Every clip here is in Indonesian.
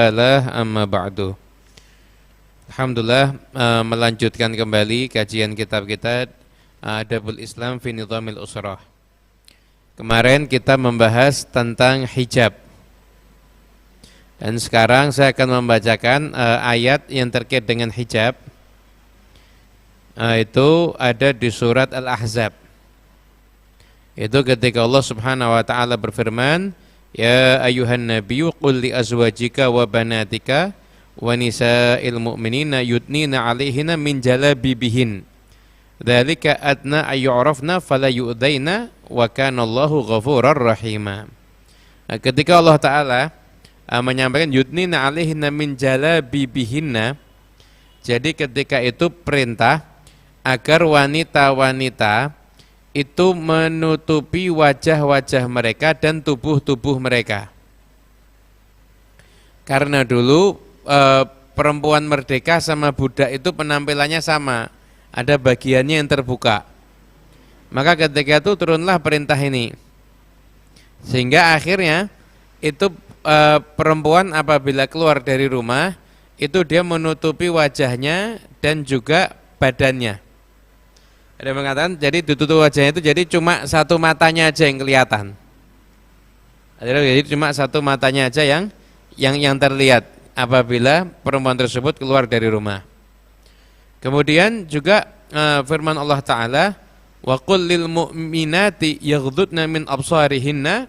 walah, amma ba'du. Alhamdulillah, melanjutkan kembali kajian kitab kita Adabul Islam fi Nizamil Usrah. Kemarin kita membahas tentang hijab. Dan sekarang saya akan membacakan ayat yang terkait dengan hijab. Itu ada di surat Al-Ahzab. Itu ketika Allah Subhanahu wa taala berfirman, "Ya ayuhan nabiyyu qul li azwajika wa banatika wa nisa'il mu'minina yudnina 'alaihinna min jalabibihin. Dzalika adna ayyurafna fala yu'daina wa kana Allahu ghafurar rahima." Ketika Allah taala menyampaikan yudnina 'alaihinna min jalabibihinna, jadi ketika itu perintah agar wanita-wanita itu menutupi wajah-wajah mereka dan tubuh-tubuh mereka. Karena dulu perempuan merdeka sama budak itu penampilannya sama, ada bagiannya yang terbuka. Maka ketika itu turunlah perintah ini, sehingga akhirnya itu perempuan apabila keluar dari rumah itu dia menutupi wajahnya dan juga badannya. Ada yang mengatakan jadi ditutup wajahnya itu jadi cuma satu matanya aja yang kelihatan. Jadi cuma satu matanya aja yang terlihat apabila perempuan tersebut keluar dari rumah. Kemudian juga firman Allah Ta'ala, wa qul lil mu'minati yaghdudna min absarihinna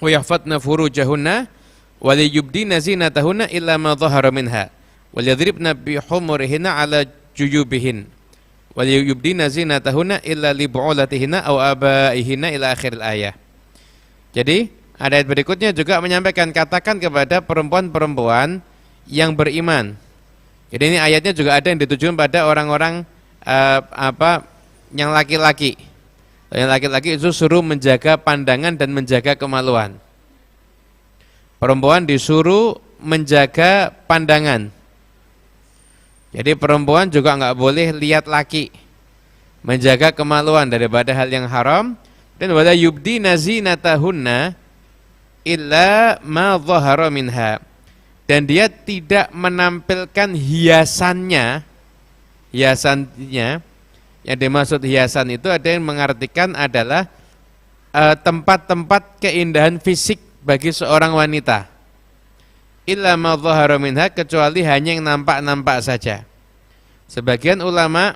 wa yahfadna furujahunna wa liyubdina zinatahunna illa ma dhahara minha wa liyadribna bi humurihinna ala juyubihin wa liyubdina zinatahunna illa li bu'ulatihinna aw abaihinna ila akhir ayat. Jadi ayat berikutnya juga menyampaikan, katakan kepada perempuan-perempuan yang beriman. Jadi ini ayatnya juga ada yang ditujukan pada orang-orang yang laki-laki. Yang laki-laki itu suruh menjaga pandangan dan menjaga kemaluan. Perempuan disuruh menjaga pandangan. Jadi perempuan juga enggak boleh lihat laki. Menjaga kemaluan daripada hal yang haram, dan wala yubdina zinatahunna illa ma dhahara minha. Dan dia tidak menampilkan hiasannya. Yang dimaksud hiasan itu ada yang mengartikan adalah tempat-tempat keindahan fisik bagi seorang wanita. Illa ma dhahara minha, kecuali hanya yang nampak-nampak saja. Sebagian ulama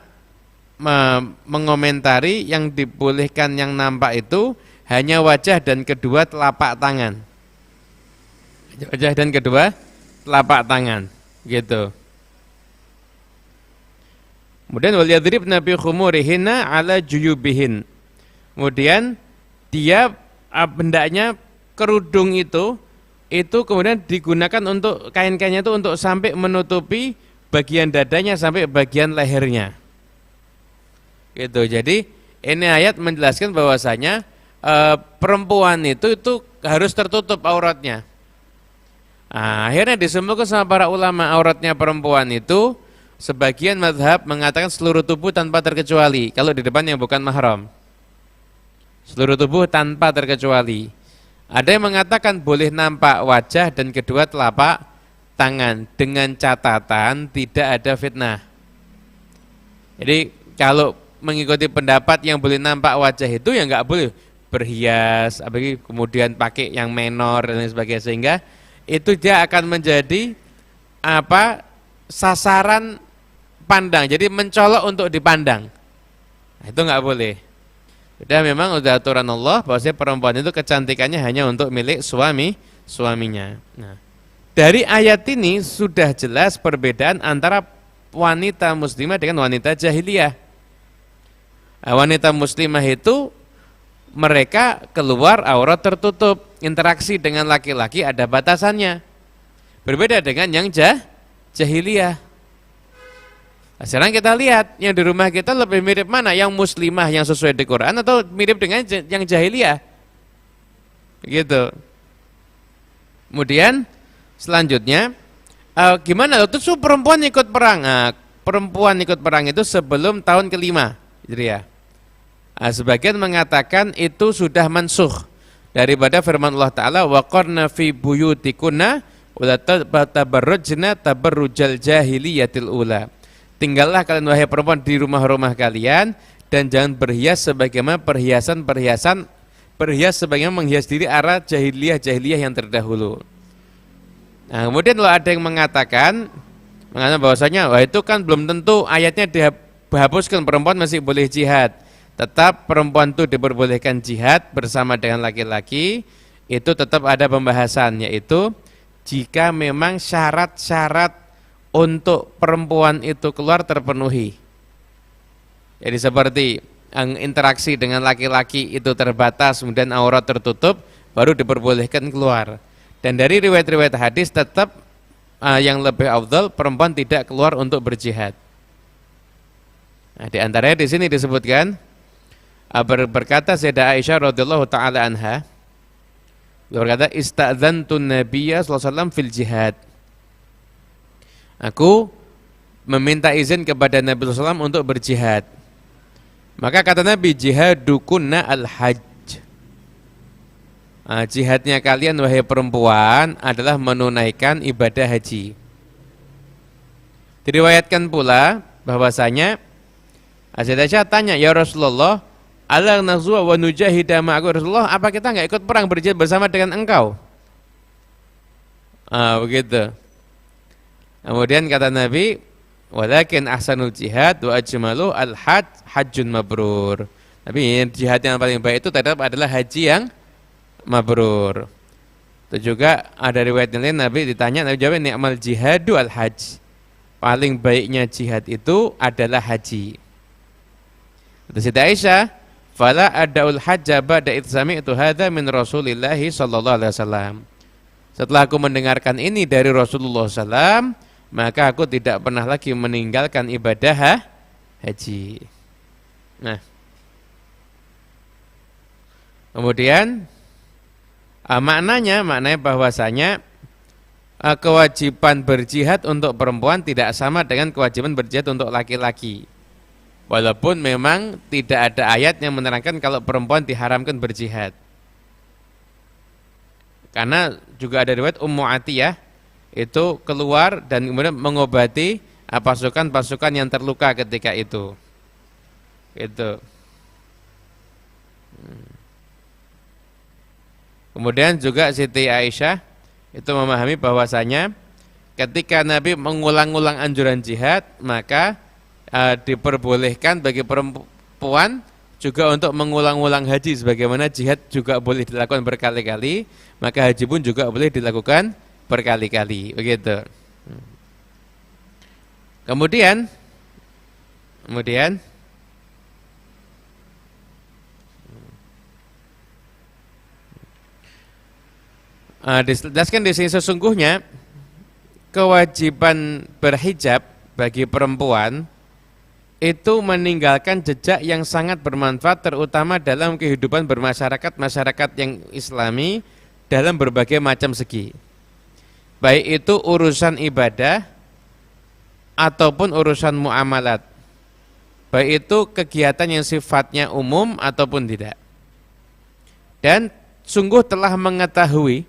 mengomentari yang dibolehkan yang nampak itu hanya wajah dan kedua telapak tangan. Wajah dan kedua telapak tangan, gitu. Kemudian wal yadribna bi khumurihinna ala juyubihin. Kemudian dia hendaknya kerudung itu kemudian digunakan untuk kain-kainnya itu untuk sampai menutupi bagian dadanya sampai bagian lehernya. Gitu. Jadi ini ayat menjelaskan bahwasanya perempuan itu harus tertutup auratnya. Akhirnya disebutkan sama para ulama auratnya perempuan itu sebagian mazhab mengatakan seluruh tubuh tanpa terkecuali kalau di depan yang bukan mahram. Seluruh tubuh tanpa terkecuali. Ada yang mengatakan boleh nampak wajah dan kedua telapak tangan dengan catatan tidak ada fitnah. Jadi kalau mengikuti pendapat yang boleh nampak wajah itu ya enggak boleh berhias, kemudian pakai yang menor dan lain sebagainya, sehingga itu dia akan menjadi sasaran pandang, jadi mencolok untuk dipandang. Itu enggak boleh. Sudah memang udah aturan Allah bahwasanya perempuan itu kecantikannya hanya untuk milik suaminya. Nah, dari ayat ini sudah jelas perbedaan antara wanita muslimah dengan wanita jahiliyah. Wanita muslimah itu mereka keluar aurat tertutup, interaksi dengan laki-laki ada batasannya. Berbeda dengan yang jahiliyah. Sekarang kita lihat yang di rumah kita lebih mirip mana, yang muslimah yang sesuai di Quran atau mirip dengan yang jahiliyah, gitu. Kemudian selanjutnya gimana waktu itu perempuan ikut perang? Perempuan ikut perang itu sebelum tahun ke-5 Hijriah. Sebagian mengatakan itu sudah mansukh daripada firman Allah Ta'ala, waqarna fi buyutikunna Wala tabarrujna tabarrujal jahiliyatil ula. Tinggallah kalian wahai perempuan di rumah-rumah kalian dan jangan berhias sebagaimana berhias sebagaimana menghias diri arah jahiliyah yang terdahulu. Nah, kemudian kalau ada yang mengatakan bahwasanya wah itu kan belum tentu ayatnya dihapuskan, perempuan masih boleh jihad. Tetap perempuan itu diperbolehkan jihad bersama dengan laki-laki, itu tetap ada pembahasan, yaitu jika memang syarat-syarat untuk perempuan itu keluar terpenuhi. Jadi seperti interaksi dengan laki-laki itu terbatas, kemudian aurat tertutup, baru diperbolehkan keluar. Dan dari riwayat-riwayat hadis tetap yang lebih afdal perempuan tidak keluar untuk berjihad. Nah, di antaranya di sini disebutkan berkata Sayyidah Aisyah radhiyallahu taala anha, berkata istadzantu nabiyya sallallahu alaihi wasallam fil jihad. Aku meminta izin kepada Nabi sallallahu alaihi wasallam untuk berjihad. Maka kata Nabi, jihadukunna al-hajj. Jihadnya kalian wahai perempuan adalah menunaikan ibadah haji. Diriwayatkan pula bahwasanya Aisyah tanya, ya Rasulullah, ala nazwa wa nujahida ma'aku, Rasulullah, apa kita enggak ikut perang berjihad bersama dengan engkau? Begitu. Kemudian kata Nabi, walakin ahsanul jihad wa ajmalu al-hajj hajjun mabrur. Tapi jihad yang paling baik itu tetap adalah haji yang mabrur. Itu juga ada riwayat lain, Nabi ditanya, Nabi jawab, ni'mal jihadu al-hajj. Paling baiknya jihad itu adalah haji. Kata Siti Aisyah, fala adaul hajja ba'da idh sami'tu hadza min Rasulillah sallallahu alaihi wasallam. Setelah aku mendengarkan ini dari Rasulullah SAW, maka aku tidak pernah lagi meninggalkan ibadah haji. Nah, kemudian maknanya bahwasanya kewajiban berjihad untuk perempuan tidak sama dengan kewajiban berjihad untuk laki-laki. Walaupun memang tidak ada ayat yang menerangkan kalau perempuan diharamkan berjihad. Karena juga ada riwayat Ummu Atiyah itu keluar dan kemudian mengobati pasukan-pasukan yang terluka ketika itu. Gitu. Kemudian juga Siti Aisyah itu memahami bahwasanya ketika Nabi mengulang-ulang anjuran jihad, maka diperbolehkan bagi perempuan juga untuk mengulang-ulang haji, sebagaimana jihad juga boleh dilakukan berkali-kali, maka haji pun juga boleh dilakukan berkali-kali, begitu. Kemudian dijelaskan di sini sesungguhnya kewajiban berhijab bagi perempuan itu meninggalkan jejak yang sangat bermanfaat, terutama dalam kehidupan masyarakat yang Islami dalam berbagai macam segi. Baik itu urusan ibadah ataupun urusan muamalat. Baik itu kegiatan yang sifatnya umum ataupun tidak. Dan sungguh telah mengetahui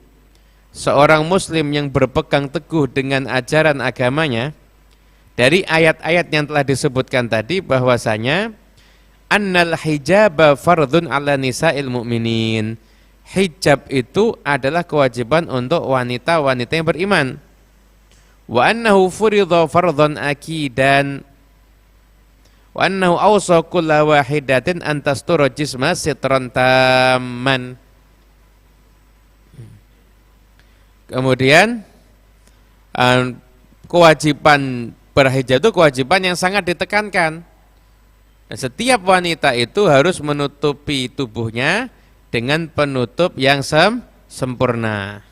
seorang muslim yang berpegang teguh dengan ajaran agamanya dari ayat-ayat yang telah disebutkan tadi, bahwasanya annal hijaba fardhun ala nisa'il mu'minin. Hijab itu adalah kewajiban untuk wanita-wanita yang beriman. Wa annahu furidha fardhan akidan. Wa annahu awsa kulla wahidatin an tastura jisma sitran tamman. Kemudian kewajiban berhijab itu kewajiban yang sangat ditekankan. Setiap wanita itu harus menutupi tubuhnya dengan penutup yang sempurna.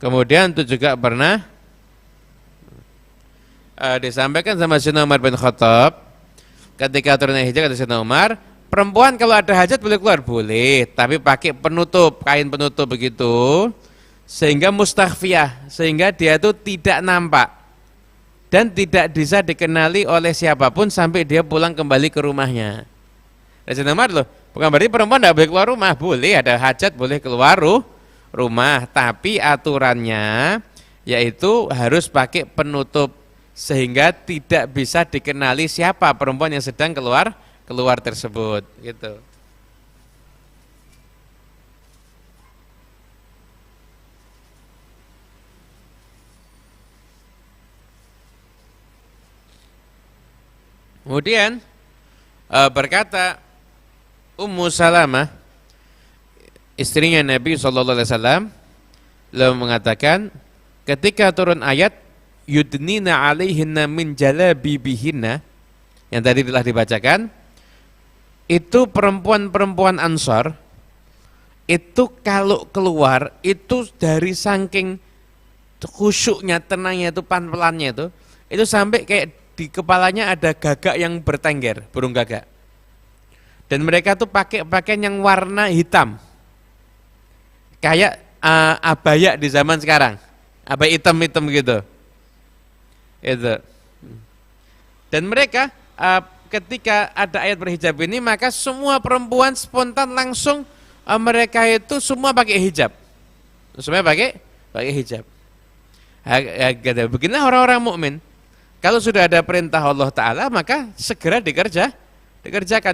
Kemudian itu juga pernah disampaikan sama Sayyidina Umar bin Khattab ketika turunnya hijab, kata Sayyidina Umar, perempuan kalau ada hajat boleh keluar, boleh, tapi pakai penutup, kain penutup begitu, sehingga mustakhfiyah, sehingga dia itu tidak nampak dan tidak bisa dikenali oleh siapapun sampai dia pulang kembali ke rumahnya. Izin nomor loh. Bukan berarti perempuan tidak boleh keluar rumah, boleh ada hajat boleh keluar rumah, tapi aturannya yaitu harus pakai penutup sehingga tidak bisa dikenali siapa perempuan yang sedang keluar tersebut gitu. Kemudian berkata Ummu Salamah, istrinya Nabi SAW, lalu mengatakan, ketika turun ayat yudnina alaihinna min jalabibihinna yang tadi telah dibacakan, itu perempuan-perempuan Ansor itu kalau keluar itu dari saking khusyuknya, tenangnya itu, pelan-pelannya itu sampai kayak di kepalanya ada gagak yang bertengger, burung gagak. Dan mereka tuh pakai pakaian yang warna hitam, kayak abaya di zaman sekarang, abaya hitam-hitam gitu. Itu. Dan mereka ketika ada ayat berhijab ini, maka semua perempuan spontan langsung mereka itu semua pakai hijab, semua pakai hijab. Beginilah orang-orang mukmin. Kalau sudah ada perintah Allah Ta'ala, maka segera dikerjakan.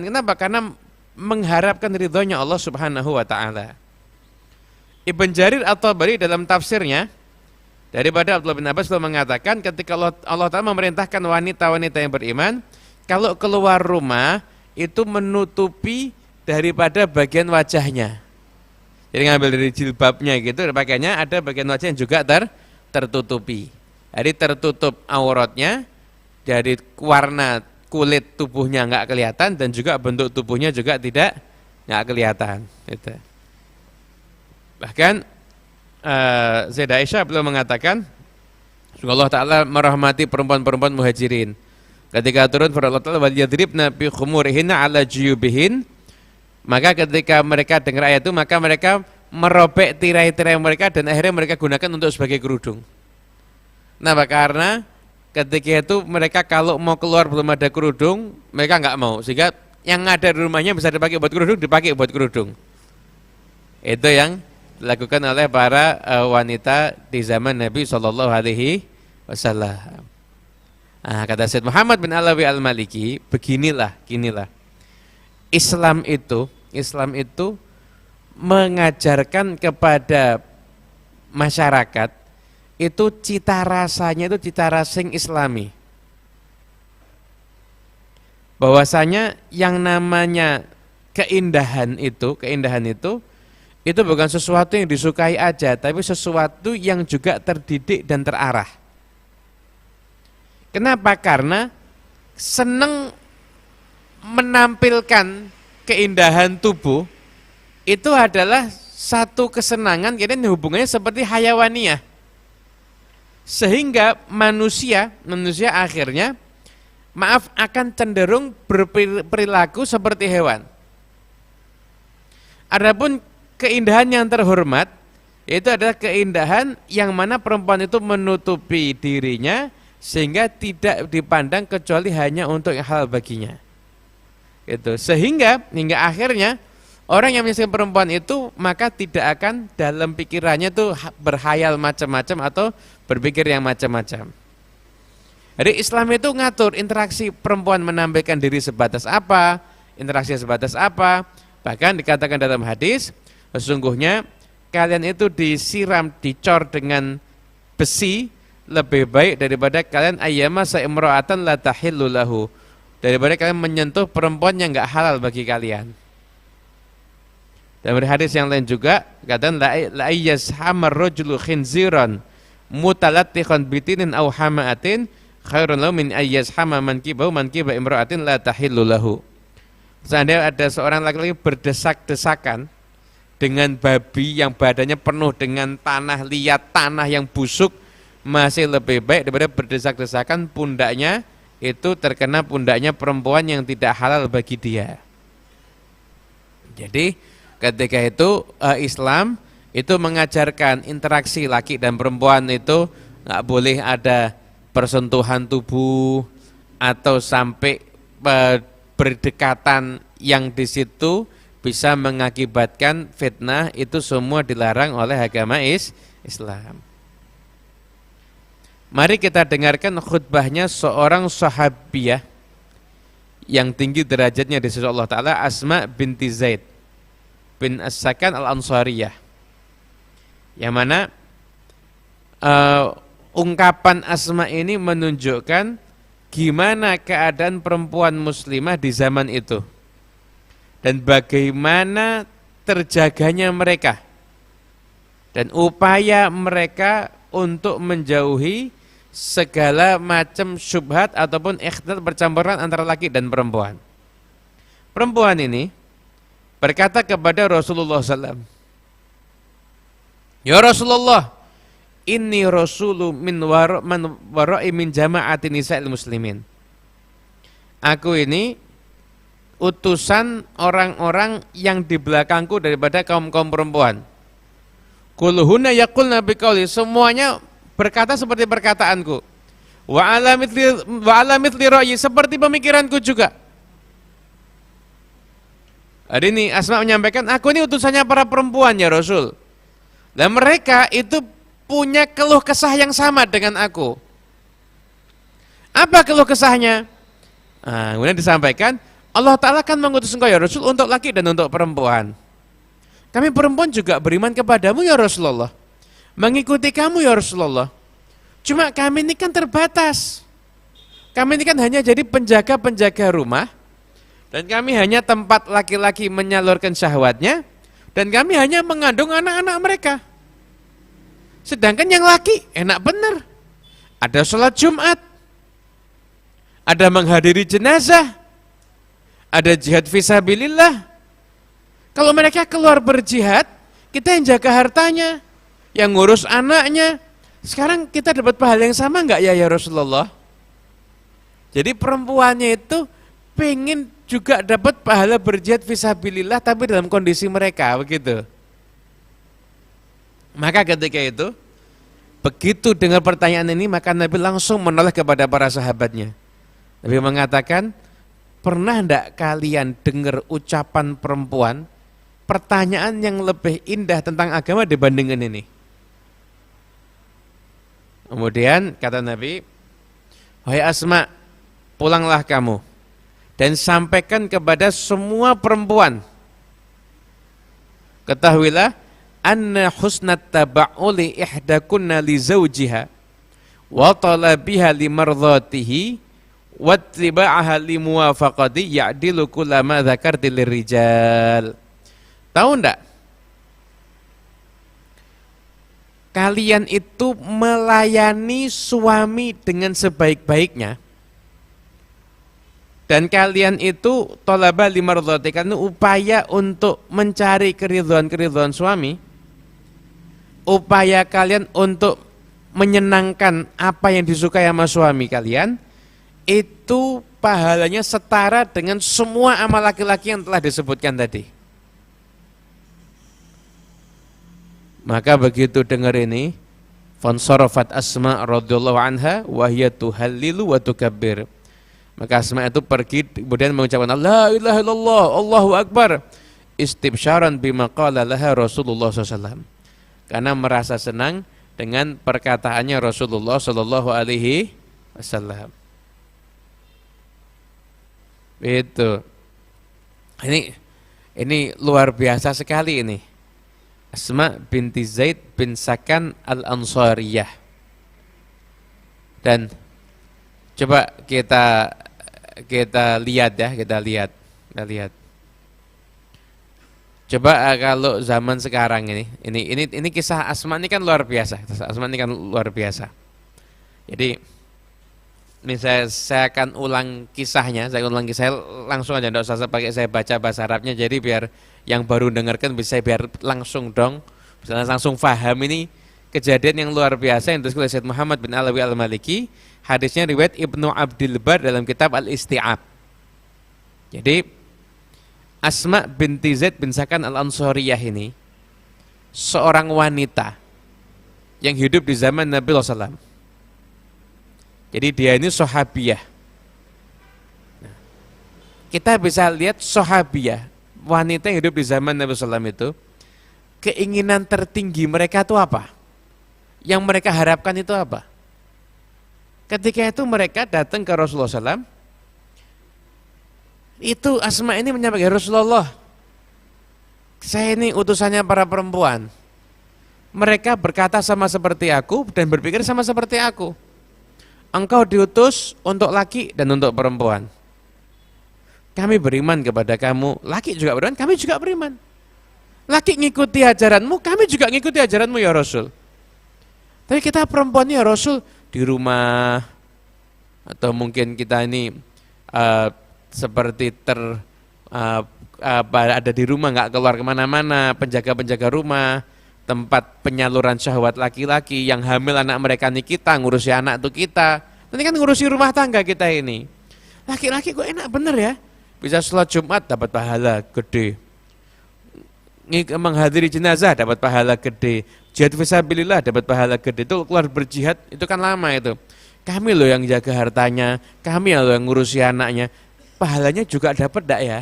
Kenapa? Karena mengharapkan ridhonya Allah Subhanahu wa Ta'ala. Ibn Jarir At-Tabari dalam tafsirnya daripada Abdullah bin Abbas mengatakan, ketika Allah Ta'ala memerintahkan wanita-wanita yang beriman kalau keluar rumah itu menutupi daripada bagian wajahnya. Jadi ngambil dari jilbabnya gitu, pakainya ada bagian wajah yang juga tertutupi. Jadi tertutup auratnya, dari warna kulit tubuhnya nggak kelihatan dan juga bentuk tubuhnya juga nggak kelihatan. Gitu. Bahkan Sayyidah Aisyah belum mengatakan, Allah Ta'ala merahmati perempuan-perempuan muhajirin. Ketika turun firman Allah Ta'ala, waliyadribna bi khumurihinna ala juyubihin, maka ketika mereka dengar ayat itu, maka mereka merobek tirai-tirai mereka dan akhirnya mereka gunakan untuk sebagai kerudung. Nah, karena ketika itu mereka kalau mau keluar belum ada kerudung, mereka nggak mau, sehingga yang ada di rumahnya bisa dipakai buat kerudung. Itu yang dilakukan oleh para wanita di zaman Nabi SAW. Nah, kata Syed Muhammad bin Alawi Al-Maliki, beginilah, Islam itu mengajarkan kepada masyarakat itu cita rasanya itu cita rasing Islami. Bahwasanya yang namanya keindahan itu bukan sesuatu yang disukai aja, tapi sesuatu yang juga terdidik dan terarah. Kenapa? Karena senang menampilkan keindahan tubuh itu adalah satu kesenangan, kemudian hubungannya seperti hayawaniyah. Sehingga manusia akhirnya akan cenderung berperilaku seperti hewan. Adapun keindahan yang terhormat itu adalah keindahan yang mana perempuan itu menutupi dirinya sehingga tidak dipandang kecuali hanya untuk hal baginya. Gitu. Sehingga hingga akhirnya orang yang menyaksikan perempuan itu maka tidak akan dalam pikirannya itu berhayal macam-macam atau berpikir yang macam-macam. Jadi Islam itu ngatur interaksi perempuan menampilkan diri sebatas apa, interaksi sebatas apa. Bahkan dikatakan dalam hadis, sesungguhnya kalian itu disiram, dicor dengan besi lebih baik daripada kalian ayyama sa'imra'atan la tahillu lahu, daripada kalian menyentuh perempuan yang enggak halal bagi kalian. Dan dari hadis yang lain juga katakan la ayyashamar rajulu khinziran mutalattiqan bitinin aw hamaatin khairun lahu min ayyashama mankibahu mankiba imra'atin la tahillu lahu. Seandainya ada seorang laki-laki berdesak-desakan dengan babi yang badannya penuh dengan tanah liat, tanah yang busuk, masih lebih baik daripada berdesak-desakan pundaknya itu terkena pundaknya perempuan yang tidak halal bagi dia. Jadi ketika itu Islam itu mengajarkan interaksi laki dan perempuan itu nggak boleh ada persentuhan tubuh atau sampai berdekatan yang di situ bisa mengakibatkan fitnah, itu semua dilarang oleh agama Islam. Mari kita dengarkan khutbahnya seorang sahabiah yang tinggi derajatnya di sisi Allah Ta'ala, Asma binti Zaid bin As-Sakan Al-Ansariyah, yang mana ungkapan Asma ini menunjukkan gimana keadaan perempuan muslimah di zaman itu dan bagaimana terjaganya mereka dan upaya mereka untuk menjauhi segala macam syubhat ataupun ikhtilat percampuran antara laki dan perempuan. Perempuan ini berkata kepada Rasulullah SAW, "Ya Rasulullah, inni rasulu min wara'i min jama'ati nisa'il muslimin." Aku ini utusan orang-orang yang di belakangku daripada kaum-kaum perempuan. Kulluhunna yaqulna biqauli, semuanya berkata seperti perkataanku. Wa ala mithli ra'yi, seperti pemikiranku juga. Hari ini Asma menyampaikan, aku ini utusannya para perempuan ya Rasul. Dan mereka itu punya keluh kesah yang sama dengan aku. Apa keluh kesahnya? Kemudian disampaikan, Allah Ta'ala kan mengutus engkau ya Rasul untuk laki dan untuk perempuan. Kami perempuan juga beriman kepadamu ya Rasulullah, mengikuti kamu ya Rasulullah. Cuma kami ini kan terbatas. Kami ini kan hanya jadi penjaga-penjaga rumah, dan kami hanya tempat laki-laki menyalurkan syahwatnya, dan kami hanya mengandung anak-anak mereka. Sedangkan yang laki enak benar, ada sholat Jumat, ada menghadiri jenazah, ada jihad fisabilillah. Kalau mereka keluar berjihad, kita yang jaga hartanya, yang ngurus anaknya. Sekarang kita dapat pahala yang sama enggak ya Rasulullah? Jadi perempuannya itu pengen juga dapat pahala berjihad fisabilillah, tapi dalam kondisi mereka begitu. Maka ketika itu, begitu dengar pertanyaan ini, maka Nabi langsung menoleh kepada para sahabatnya. Nabi mengatakan, pernah enggak kalian dengar ucapan perempuan pertanyaan yang lebih indah tentang agama dibandingkan ini? Kemudian kata Nabi, wahai Asma, pulanglah kamu dan sampaikan kepada semua perempuan, ketahuilah anna husnat taba'uli ihdakunna li zawjiha wa talabiha li mardhatihi wa tiba'aha li muwafaqati ya'dilu kullama dzakarti lirijal. Tahu enggak? Kalian itu melayani suami dengan sebaik-baiknya, dan kalian itu tolaba limardhati, karena upaya untuk mencari keridhaan suami, upaya kalian untuk menyenangkan apa yang disukai sama suami kalian, itu pahalanya setara dengan semua amal laki-laki yang telah disebutkan tadi. Maka begitu dengar ini, fansarafat Asma radhiyallahu anha wa hiya tuhallilu wa tukabbir. Maka Asma itu pergi kemudian mengucapkan la ilaha illallah, Allahu akbar, istibsyaran bima qala laha Rasulullah SAW. Karena merasa senang dengan perkataannya Rasulullah sallallahu alaihi wasallam. Itu. Ini luar biasa sekali ini. Asma binti Zaid bin Sakan Al-Ansariyah. Dan coba kita lihat ya, kita lihat. Coba kalau zaman sekarang ini kisah Asma ini kan luar biasa. Asma ini kan luar biasa. Jadi ini saya akan ulang kisahnya, langsung aja, enggak usah pakai saya baca bahasa Arabnya, jadi biar yang baru dengarkan bisa biar langsung dong, bisa langsung paham ini kejadian yang luar biasa yang ditulis oleh Syed Muhammad bin Alawi Al-Maliki. Hadisnya riwayat Ibnu Abdil Bar dalam kitab Al-Isti'ab. Jadi Asma binti Zaid bin Sakan Al-Ansariyah ini seorang wanita yang hidup di zaman Nabi SAW. Jadi dia ini sahabiyah. kita bisa lihat sahabiah, wanita yang hidup di zaman Nabi SAW itu, keinginan tertinggi mereka itu apa? Yang mereka harapkan itu apa? Ketika itu mereka datang ke Rasulullah SAW, itu Asma ini menyampaikan, Rasulullah, saya ini utusannya para perempuan. Mereka berkata sama seperti aku dan berpikir sama seperti aku. Engkau diutus untuk laki dan untuk perempuan. Kami beriman kepada kamu, laki juga beriman, kami juga beriman. Laki ngikuti ajaranmu, kami juga ngikuti ajaranmu ya Rasul. Tapi kita perempuannya ya Rasul, di rumah, atau mungkin kita ini seperti ada di rumah, nggak keluar kemana-mana, penjaga-penjaga rumah, tempat penyaluran syahwat laki-laki, yang hamil anak mereka nih kita, ngurusi anak tuh kita, nanti kan ngurusi rumah tangga kita ini. Laki-laki kok enak bener ya, bisa sholat Jumat dapat pahala gede, menghadiri jenazah dapat pahala gede, jihad fisabilillah dapat pahala gede. Itu keluar berjihad itu kan lama itu. Kami loh yang jaga hartanya, kami loh yang ngurusi anaknya, pahalanya juga dapat enggak ya?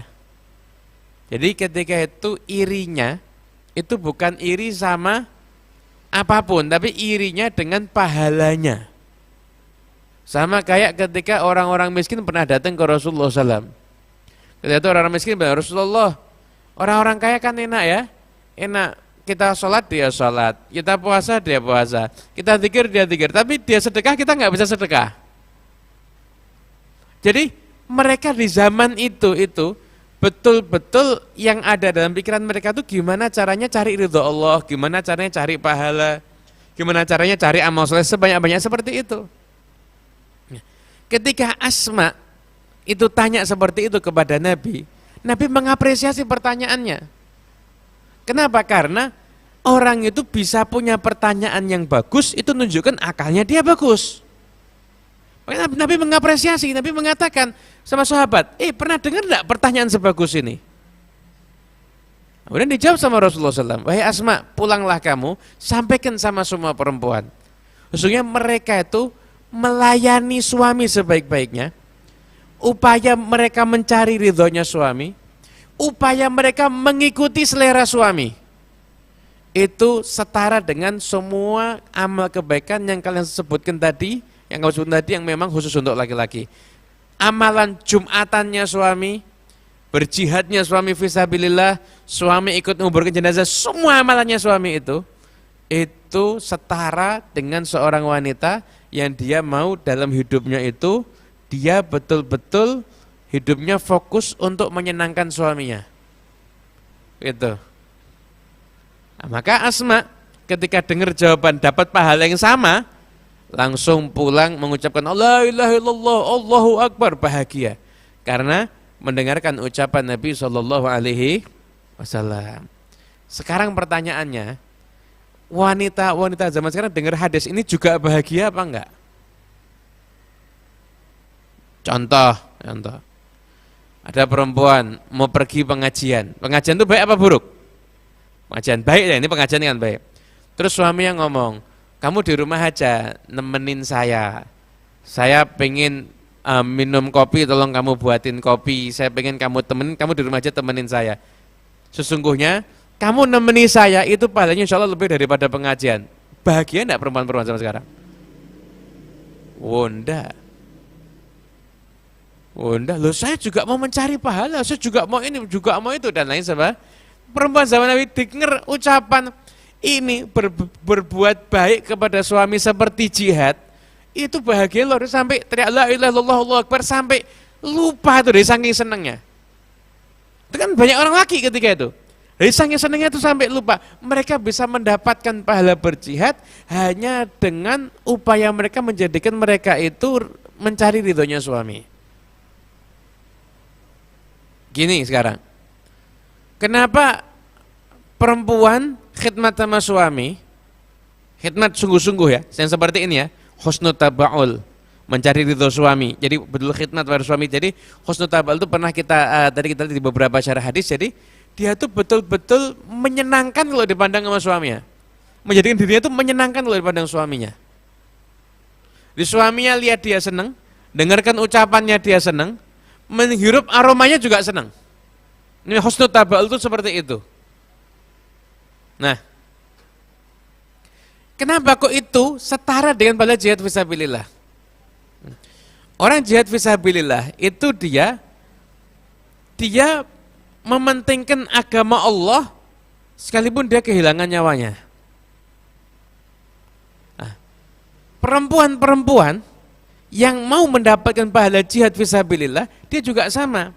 Jadi ketika itu irinya itu bukan iri sama apapun, tapi irinya dengan pahalanya. Sama kayak ketika orang-orang miskin pernah datang ke Rasulullah SAW. Ketika itu orang miskin bilang, Rasulullah, orang-orang kaya kan enak ya, enak, kita sholat dia sholat, kita puasa dia puasa, kita zikir dia zikir, tapi dia sedekah kita nggak bisa sedekah. Jadi mereka di zaman itu betul-betul yang ada dalam pikiran mereka tuh gimana caranya cari ridho Allah, gimana caranya cari pahala, gimana caranya cari amal soleh sebanyak-banyak seperti itu. Ketika Asma itu tanya seperti itu kepada Nabi, Nabi mengapresiasi pertanyaannya. Kenapa? Karena orang itu bisa punya pertanyaan yang bagus, itu menunjukkan akalnya dia bagus. Nabi mengapresiasi, Nabi mengatakan sama sahabat, pernah dengar enggak pertanyaan sebagus ini? Kemudian dijawab sama Rasulullah SAW, wahai Asma, pulanglah kamu, sampaikan sama semua perempuan. Sesungguhnya mereka itu melayani suami sebaik-baiknya, upaya mereka mencari ridhonya suami, upaya mereka mengikuti selera suami, itu setara dengan semua amal kebaikan yang kalian sebutkan tadi, yang memang khusus untuk laki-laki. Amalan Jumatannya suami, berjihadnya suami fisabilillah, suami ikut menguburkan jenazah, semua amalannya suami itu setara dengan seorang wanita yang dia mau dalam hidupnya itu dia betul-betul hidupnya fokus untuk menyenangkan suaminya. Gitu. Nah, maka Asma ketika dengar jawaban dapat pahala yang sama, langsung pulang mengucapkan la ilaha illallah, Allahu Akbar, bahagia. Karena mendengarkan ucapan Nabi SAW. Sekarang pertanyaannya, wanita-wanita zaman sekarang dengar hadis ini juga bahagia apa enggak? Contoh, ada perempuan mau pergi pengajian itu baik apa buruk? Pengajian baik ya, ini pengajian kan baik. Terus suami yang ngomong, kamu di rumah aja nemenin saya pengen minum kopi, tolong kamu buatin kopi, saya pengen kamu temenin, kamu di rumah aja temenin saya. Sesungguhnya kamu nemeni saya itu pahalanya insya Allah lebih daripada pengajian. Bahagia enggak perempuan-perempuan zaman sekarang? Enggak, loh saya juga mau mencari pahala, saya juga mau ini, juga mau itu, dan lain sebagainya. Perempuan zaman Nabi dengar ucapan ini berbuat baik kepada suami seperti jihad, itu bahagia loh, sampai teriak la ilaha illallah Allahu Akbar, sampai lupa tuh dari saking senengnya. Itu kan banyak orang laki ketika itu, dari saking senengnya itu sampai lupa. Mereka bisa mendapatkan pahala berjihad hanya dengan upaya mereka menjadikan mereka itu mencari ridhonya suami. Gini sekarang, kenapa perempuan khidmat sama suami, khidmat sungguh-sungguh ya, yang seperti ini ya, husnul taba'ul, mencari ridho suami, jadi betul khidmat pada suami. Jadi husnul taba'ul itu pernah tadi kita lihat di beberapa syarah hadis, jadi dia tuh betul-betul menyenangkan kalau dipandang sama suaminya, menjadikan dirinya tuh menyenangkan kalau dipandang suaminya. Di suaminya lihat dia senang, dengarkan ucapannya dia senang, menghirup aromanya juga senang. Ini husnul tabaul itu seperti itu. Nah, kenapa kok itu setara dengan pahala jihad fisabilillah? Orang jihad fisabilillah itu dia mementingkan agama Allah sekalipun dia kehilangan nyawanya. Nah, perempuan-perempuan yang mau mendapatkan pahala jihad fisabilillah, dia juga sama.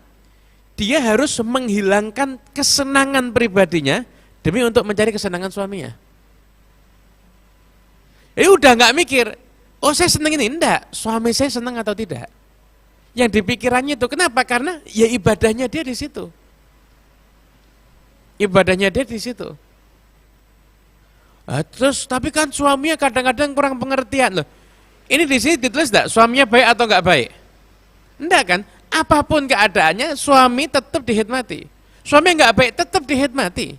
Dia harus menghilangkan kesenangan pribadinya demi untuk mencari kesenangan suaminya. Jadi udah nggak mikir, oh saya seneng ini, enggak, suami saya senang atau tidak. Yang dipikirannya itu, kenapa? Karena ya ibadahnya dia di situ. Ibadahnya dia di situ. Nah, terus tapi kan suaminya kadang-kadang kurang pengertian loh. Ini di sini ditulis enggak suaminya baik atau enggak baik? Enggak kan? Apapun keadaannya suami tetap dihormati. Suami enggak baik tetap dihormati.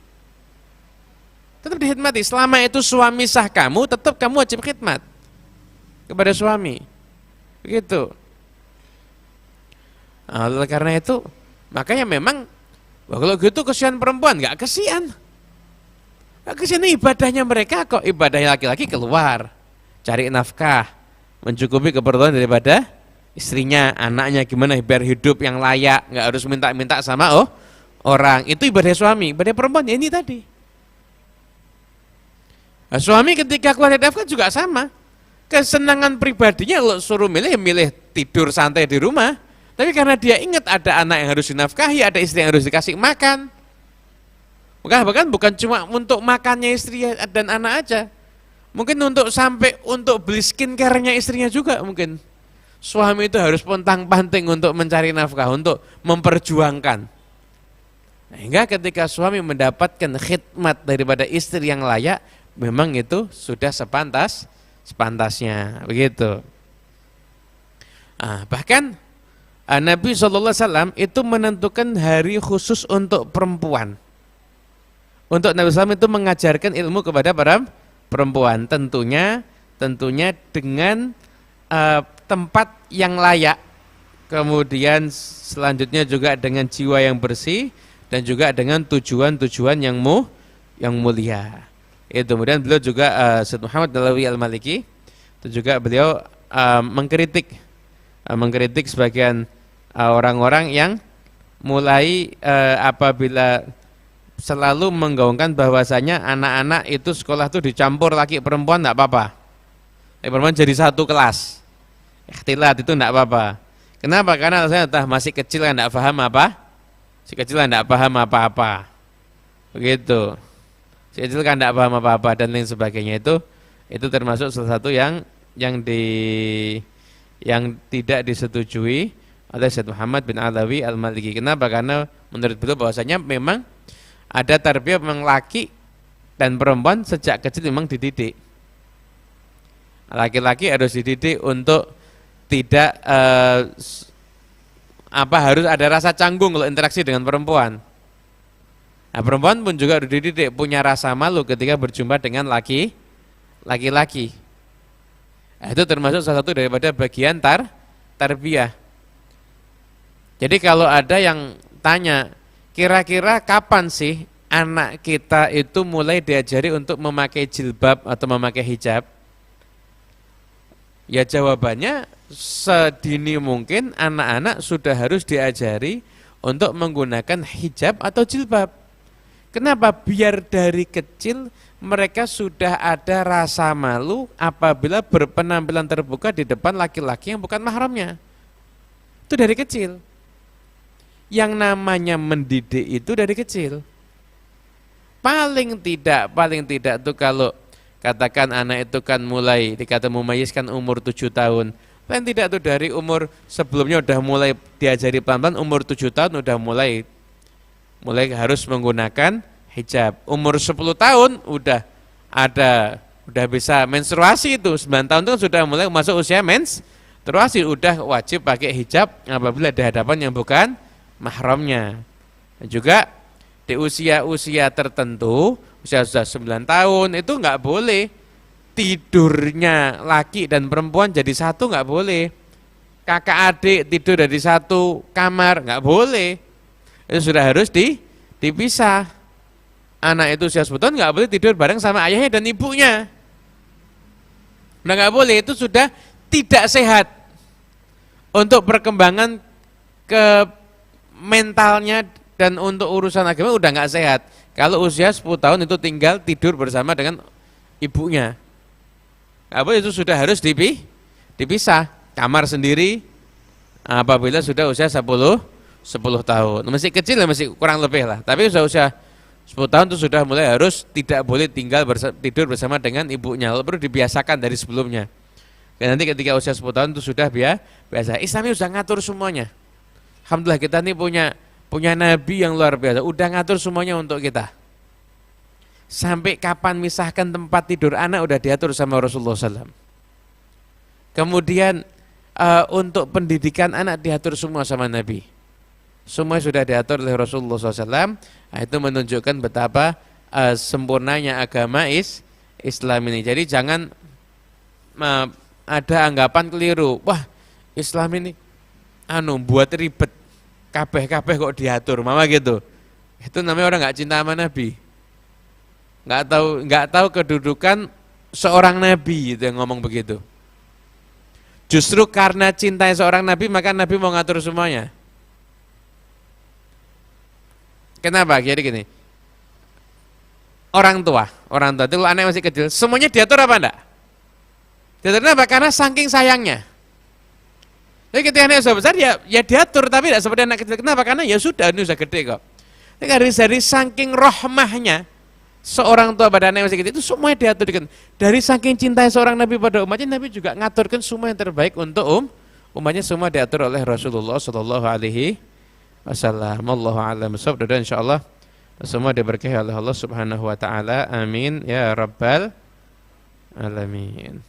Tetap dihormati. Selama itu suami sah kamu, tetap kamu wajib khidmat kepada suami. Begitu. Nah, oleh karena itu, makanya memang kalau gitu kesian perempuan, enggak kesian. Enggak kesian, ibadahnya mereka kok, ibadahnya laki-laki keluar, cari nafkah, mencukupi keperluan daripada istrinya, anaknya, gimana biar hidup yang layak, nggak harus minta-minta sama orang. Itu ibadah suami. Ibadah perempuan ya ini tadi. Nah, suami ketika keluar dari nafkah juga sama. Kesenangan pribadinya kalau suruh milih, milih tidur santai di rumah. Tapi karena dia ingat ada anak yang harus dinafkahi, ada istri yang harus dikasih makan. Bahkan bukan cuma untuk makannya istri dan anak aja. Mungkin sampai untuk beli skincare-nya istrinya juga mungkin. Suami itu harus pontang-panting untuk mencari nafkah, untuk memperjuangkan. Sehingga ketika suami mendapatkan khidmat daripada istri yang layak, memang itu sudah sepantasnya, begitu. Bahkan Nabi SAW itu menentukan hari khusus untuk perempuan. Untuk Nabi SAW itu mengajarkan ilmu kepada para perempuan, tentunya dengan tempat yang layak, kemudian selanjutnya juga dengan jiwa yang bersih dan juga dengan tujuan-tujuan yang mulia. Itu kemudian beliau juga Syed Muhammad Dalawi Al-Maliki itu juga beliau mengkritik sebagian orang-orang yang mulai apabila selalu menggaungkan bahwasanya anak-anak itu sekolah itu dicampur laki perempuan enggak apa-apa. Laki perempuan jadi satu kelas. Ikhtilat itu enggak apa-apa. Kenapa? Karena saya masih kecil kan enggak paham apa? Si kecil kan enggak paham apa-apa. Begitu. Si kecil kan enggak paham apa-apa dan lain sebagainya itu termasuk salah satu yang tidak disetujui oleh Syed Muhammad bin Alawi Al-Maliki. Kenapa? Karena menurut beliau bahwasanya memang ada tarbiyah memang laki dan perempuan sejak kecil memang dididik. Laki-laki harus dididik untuk tidak harus ada rasa canggung kalau interaksi dengan perempuan. Nah, perempuan pun juga harus dididik punya rasa malu ketika berjumpa dengan laki-laki. Nah, itu termasuk salah satu daripada bagian tarbiyah. Jadi kalau ada yang tanya, kira-kira kapan sih anak kita itu mulai diajari untuk memakai jilbab atau memakai hijab? Ya jawabannya sedini mungkin anak-anak sudah harus diajari untuk menggunakan hijab atau jilbab. Kenapa? Biar dari kecil mereka sudah ada rasa malu apabila berpenampilan terbuka di depan laki-laki yang bukan mahramnya. Itu dari kecil. Yang namanya mendidik itu dari kecil. Paling tidak tuh kalau katakan anak itu kan mulai dikata mumayyiz kan umur 7 tahun. Paling tidak tuh dari umur sebelumnya udah mulai diajari pelan-pelan, umur 7 tahun udah mulai harus menggunakan hijab. Umur 10 tahun udah bisa menstruasi itu. 9 tahun itu sudah mulai masuk usia menstruasi, udah wajib pakai hijab apabila di hadapan yang bukan mahramnya. Dan juga di usia-usia tertentu, usia sudah 9 tahun itu enggak boleh tidurnya laki dan perempuan jadi satu, enggak boleh. kakak adik tidur dari satu kamar, nggak boleh. Itu sudah harus dipisah. Anak itu usia 10 tahun nggak boleh tidur bareng sama ayahnya dan ibunya. Nah, nggak boleh, itu sudah tidak sehat untuk perkembangan ke mentalnya dan untuk urusan agama udah nggak sehat. Kalau usia 10 tahun itu tinggal tidur bersama dengan ibunya. Nggak boleh, itu sudah harus dipisah. Kamar sendiri apabila sudah usia 10 tahun. Masih kecil ya, masih kurang lebih lah. Tapi usia 10 tahun itu sudah mulai harus tidak boleh tinggal tidur bersama dengan ibunya. Lalu perlu dibiasakan dari sebelumnya. Dan nanti ketika usia 10 tahun itu sudah biasa. Islam ini sudah ngatur semuanya. Alhamdulillah kita ini punya nabi yang luar biasa. Udah ngatur semuanya untuk kita. Sampai kapan misahkan tempat tidur anak udah diatur sama Rasulullah SAW. Kemudian untuk pendidikan anak diatur semua sama Nabi. Semua sudah diatur oleh Rasulullah SAW. Itu menunjukkan betapa sempurnanya agama Islam ini. Jadi jangan ada anggapan keliru. Wah, Islam ini buat ribet. Kabeh kok diatur, mama gitu. Itu namanya orang nggak cinta sama Nabi. Nggak tahu kedudukan seorang Nabi itu yang ngomong begitu. Justru karena cintai seorang Nabi maka Nabi mau ngatur semuanya. Kenapa? Jadi gini, orang tua itu kalau anak masih kecil, semuanya diatur apa enggak? Diatur apa? Karena saking sayangnya. Jadi ketika anak sudah besar ya diatur, tapi tidak seperti anak kecil. Kenapa? Karena ya sudah, ini sudah gede kok. Dari saking rahmahnya seorang tua pada anak masih kecil itu semuanya diatur. Dari saking cintai seorang Nabi pada umatnya, Nabi juga ngaturkan semua yang terbaik untuk umatnya, semua diatur oleh Rasulullah Sallallahu Alaihi Wasallam. Allahu a'lam bishawab. Dan insyaallah semua diberkahi oleh Allah Subhanahu wa taala. Amin ya rabbal alamin.